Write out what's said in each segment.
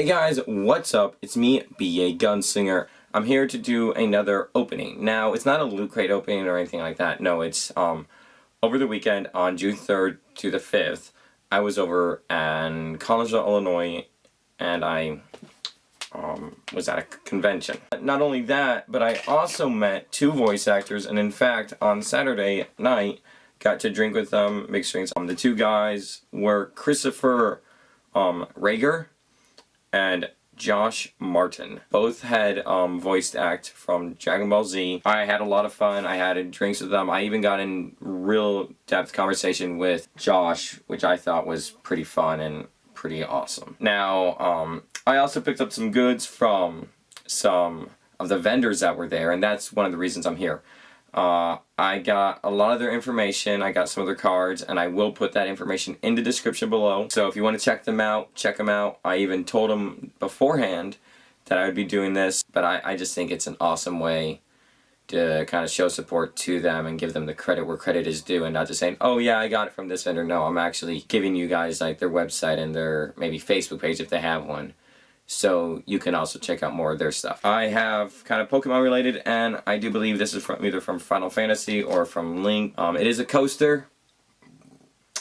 Hey guys, what's up? It's me, BA Gunslinger. I'm here to do another opening. Now, it's not a Loot Crate opening or anything like that. No, it's over the weekend on June 3rd to the 5th. I was over in Collinsville, Illinois, and I was at a convention. Not only that, but I also met two voice actors, and in fact, on Saturday night, got to drink with them, mixed drinks. The two guys were Christopher Rager and Josh Martin. Both had voiced act from Dragon Ball Z. I had a lot of fun. I had drinks with them. I even got in real depth conversation with Josh, which I thought was pretty fun and pretty awesome. Now, I also picked up some goods from some of the vendors that were there, and that's one of the reasons I'm here. I got a lot of their information, I got some of their cards, and I will put that information in the description below. So if you want to check them out, check them out. I even told them beforehand that I would be doing this, but I just think it's an awesome way to kind of show support to them and give them the credit where credit is due, and not just saying, oh yeah, I got it from this vendor. No, I'm actually giving you guys like their website and their maybe Facebook page if they have one, so you can also check out more of their stuff. I have kind of Pokemon related, and I do believe this is from either from Final Fantasy or from Link. It is a coaster.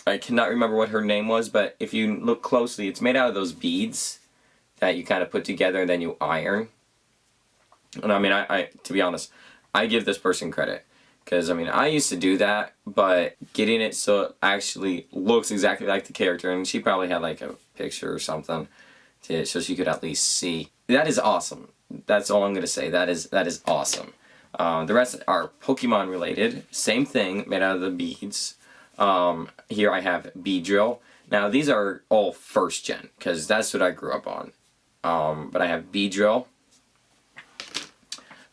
I cannot remember what her name was, but if you look closely, it's made out of those beads that you kind of put together and then you iron. And I mean, I to be honest, I give this person credit. Because, I mean, I used to do that, but getting it so it actually looks exactly like the character, and she probably had like a picture or something, so she could at least see. That is awesome. That's all I'm going to say. That is awesome. The rest are Pokemon related. Same thing, made out of the beads. Here I have Beedrill. Now these are all first gen, because that's what I grew up on. But I have Beedrill.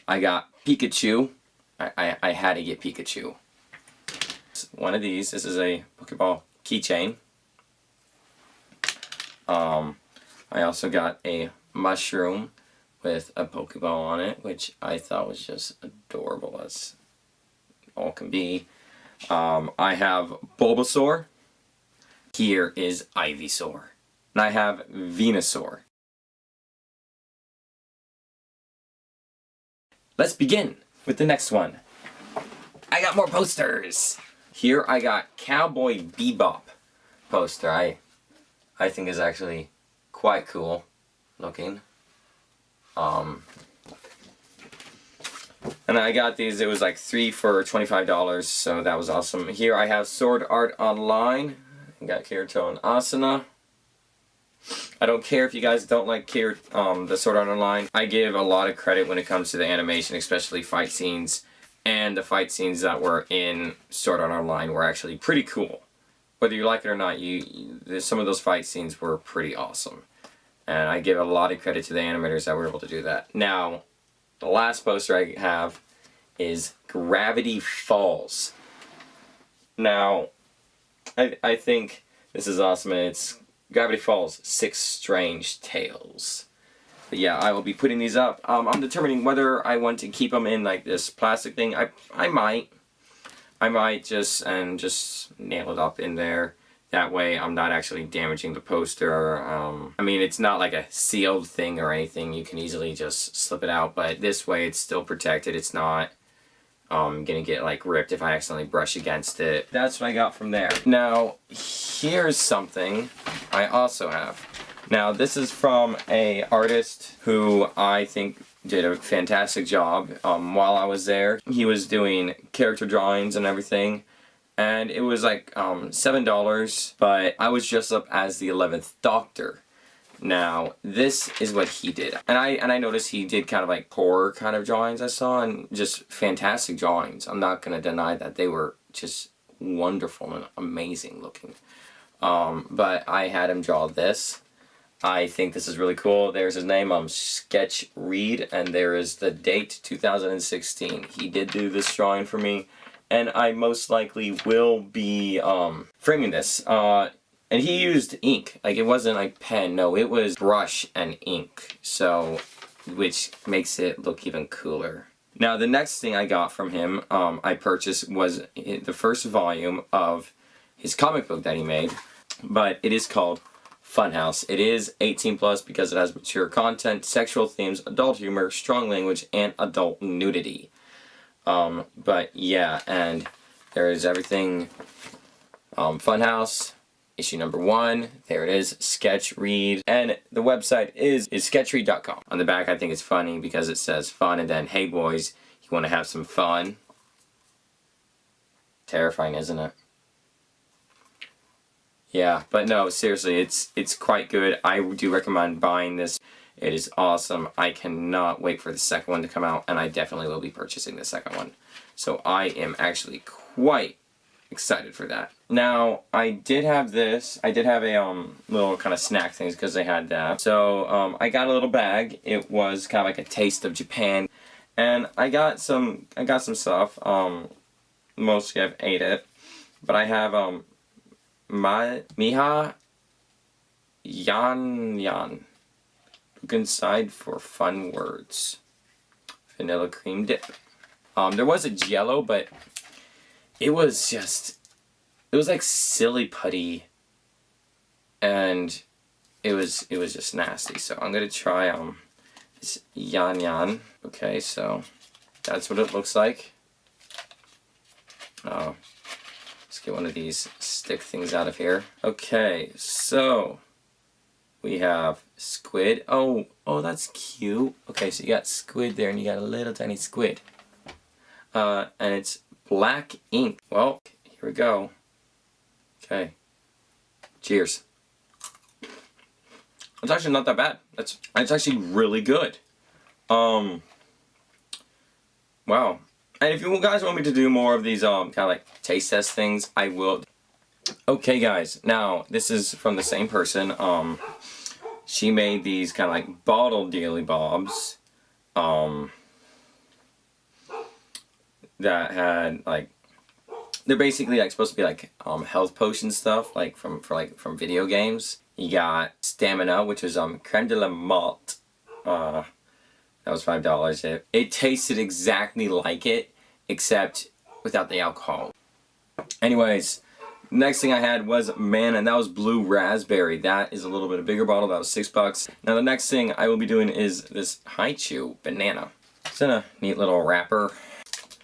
I got Pikachu. I had to get Pikachu. One of these. This is a Pokeball keychain. I also got a mushroom with a Pokeball on it, which I thought was just adorable as all can be. I have Bulbasaur. Here is Ivysaur. And I have Venusaur. Let's begin with the next one. I got more posters. Here I got Cowboy Bebop poster. I think is actually quite cool looking. And I got these, it was like 3 for $25, so that was awesome. Here I have Sword Art Online. I got Kirito and Asuna. I don't care if you guys don't like the Sword Art Online. I give a lot of credit when it comes to the animation, especially fight scenes. And the fight scenes that were in Sword Art Online were actually pretty cool. Whether you like it or not, some of those fight scenes were pretty awesome. And I give a lot of credit to the animators that were able to do that. Now, the last poster I have is Gravity Falls. Now, I think this is awesome, and it's Gravity Falls 6 Strange Tales. But yeah, I will be putting these up. I'm determining whether I want to keep them in like this plastic thing. I might just nail it up in there. That way I'm not actually damaging the poster. I mean, it's not like a sealed thing or anything. You can easily just slip it out, but this way it's still protected. It's not gonna get like ripped if I accidentally brush against it. That's what I got from there. Now, here's something I also have. Now, this is from a artist who I think did a fantastic job while I was there. He was doing character drawings and everything, and it was like $7, but I was dressed up as the 11th Doctor. Now, this is what he did, and I noticed he did kind of like horror kind of drawings I saw, and just fantastic drawings. I'm not gonna deny that they were just wonderful and amazing looking. But I had him draw this. I think this is really cool. There's his name, Sketch Reed, and there is the date, 2016. He did do this drawing for me, and I most likely will be framing this. And he used ink. Like, it wasn't like pen, no, it was brush and ink, so, which makes it look even cooler. Now, the next thing I got from him, I purchased, was the first volume of his comic book that he made, but it is called Funhouse. It is 18 plus because it has mature content, sexual themes, adult humor, strong language, and adult nudity. But yeah, and there is everything. Funhouse, issue number 1. There it is, sketch read. And the website is sketchread.com. On the back, I think it's funny because it says fun and then, hey boys, you want to have some fun? Terrifying, isn't it? Yeah, but no, seriously, it's quite good. I do recommend buying this. It is awesome. I cannot wait for the second one to come out, and I definitely will be purchasing the second one. So I am actually quite excited for that. Now, I did have this. I did have a little kind of snack things because they had that. So I got a little bag. It was kind of like a taste of Japan, and I got some stuff. Mostly I've ate it, but I have Miha Yan. Look inside for fun words. Vanilla cream dip. There was a Jello, but it was like silly putty, and it was just nasty. So I'm gonna try this Yan. Okay, so that's what it looks like. Let's get one of these stick things out of here. Okay, so we have squid. Oh, that's cute. Okay, so you got squid there, and you got a little tiny squid. And it's black ink. Well, here we go. Okay. Cheers. It's actually not that bad. It's actually really good. Wow. And if you guys want me to do more of these kind of like taste test things, I will. Okay guys, now this is from the same person. She made these kind of like bottle dealy bobs. That had like, they're basically like supposed to be like health potion stuff, like from video games. You got stamina, which was creme de la malt. That was $5. It tasted exactly like it, except without the alcohol. Anyways, next thing I had was man, and that was blue raspberry. That is a little bit of bigger bottle. That was $6. Now the next thing I will be doing is this Haichu banana. It's in a neat little wrapper.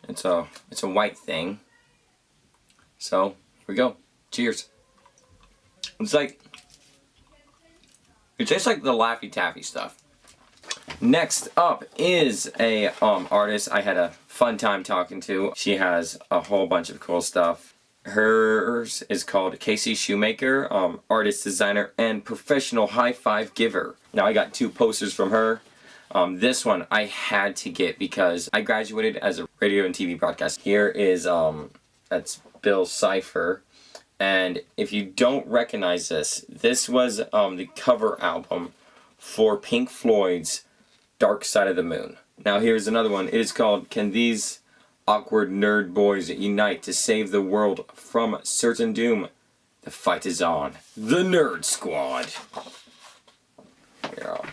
It's a white thing. So here we go. Cheers. It's like, it tastes like the Laffy Taffy stuff. Next up is a artist I had a fun time talking to. She has a whole bunch of cool stuff. Hers is called Kacey Shoemaker, artist, designer, and professional high five giver. Now I got 2 posters from her. This one I had to get because I graduated as a radio and TV broadcaster. Here is, that's Bill Cipher. And if you don't recognize this, this was the cover album for Pink Floyd's Dark Side of the Moon. Now here's another one. It is called Can These Awkward Nerd Boys Unite to Save the World from Certain Doom? The fight is on. The Nerd Squad. Here, I'll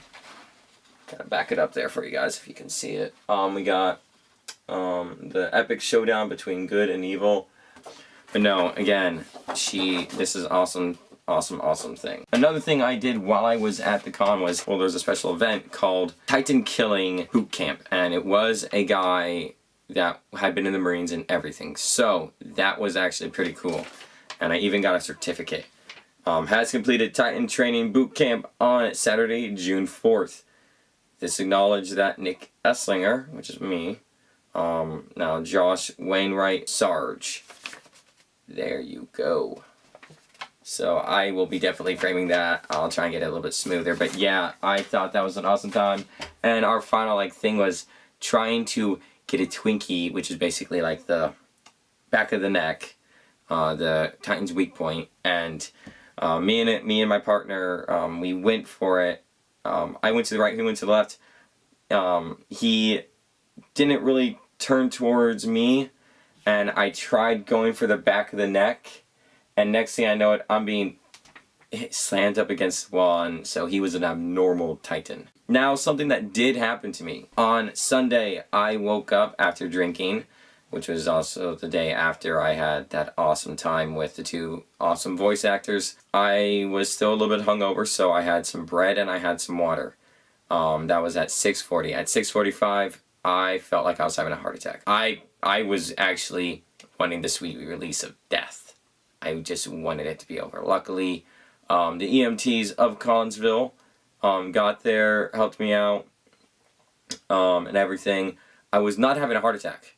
kind of back it up there for you guys if you can see it. We got the epic showdown between good and evil. But no, again, this is awesome. Awesome thing. Another thing I did while I was at the con was, well, there's a special event called Titan Killing Boot Camp, and it was a guy that had been in the Marines and everything. So that was actually pretty cool, and I even got a certificate. Has completed Titan Training Boot Camp on Saturday, June 4th. This acknowledged that Nick Esslinger, which is me, now Josh Wainwright Sarge. There you go. So I will be definitely framing that. I'll try and get it a little bit smoother. But yeah, I thought that was an awesome time. And our final thing was trying to get a Twinkie, which is basically like the back of the neck, the Titan's weak point. And me and my partner, we went for it. I went to the right, he went to the left. He didn't really turn towards me, and I tried going for the back of the neck. And next thing I know it, I'm being slammed up against the wall, and so he was an abnormal Titan. Now, something that did happen to me. On Sunday, I woke up after drinking, which was also the day after I had that awesome time with the two awesome voice actors. I was still a little bit hungover, so I had some bread and I had some water. That was at 6:40. At 6:45, I felt like I was having a heart attack. I was actually wanting the sweet release of death. I just wanted it to be over. Luckily, the EMTs of Collinsville got there, helped me out, and everything. I was not having a heart attack.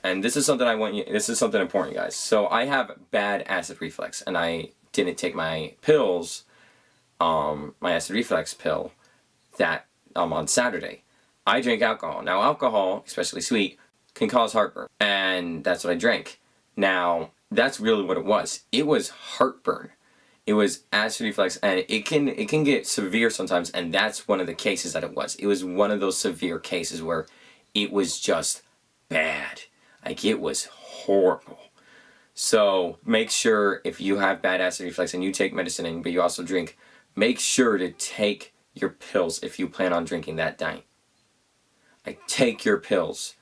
And this is something this is something important, guys. So I have bad acid reflux, and I didn't take my pills, my acid reflux pill, that on Saturday. I drank alcohol. Now alcohol, especially sweet, can cause heartburn, and that's what I drank. Now that's really what it was. It was heartburn. It was acid reflux, and it can get severe sometimes, and that's one of the cases that it was. It was one of those severe cases where it was just bad. Like, it was horrible. So make sure, if you have bad acid reflux and you take medicine, but you also drink, make sure to take your pills if you plan on drinking that night. Like, take your pills,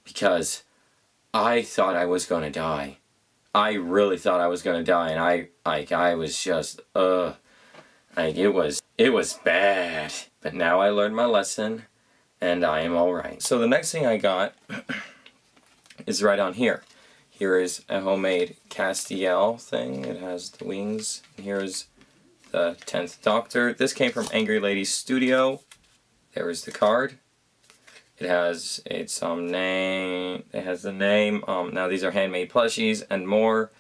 because I thought I was gonna die. I really thought I was gonna die, and I was just, like, it was bad. But now I learned my lesson, and I am alright. So the next thing I got is right on here. Here is a homemade Castiel thing. It has the wings. And here is the 10th Doctor. This came from Angry Lady's Studio. There is the card. It has its name. It has the name. Now these are handmade plushies and more.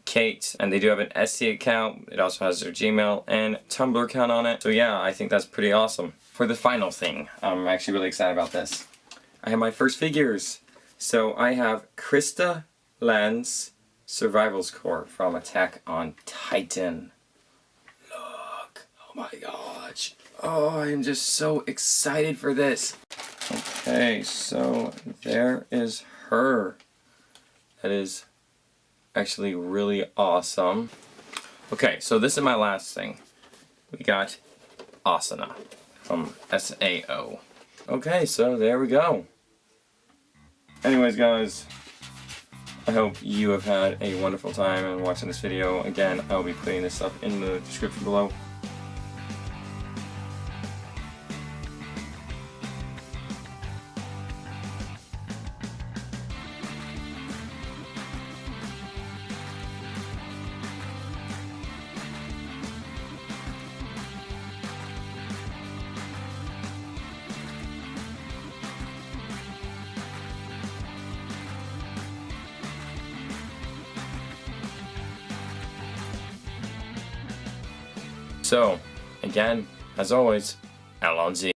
Kate, and they do have an Etsy account. It also has their Gmail and Tumblr account on it. So yeah, I think that's pretty awesome. For the final thing, I'm actually really excited about this. I have my first figures. So I have Krista Land's Survival's Core from Attack on Titan. Look, oh my gosh. Oh, I'm just so excited for this. Okay, so there is her. That is actually really awesome. Okay, so this is my last thing. We got Asana from SAO. Okay, so there we go. Anyways, guys, I hope you have had a wonderful time in watching this video. Again, I'll be putting this up in the description below. So, again, as always, Allons-y.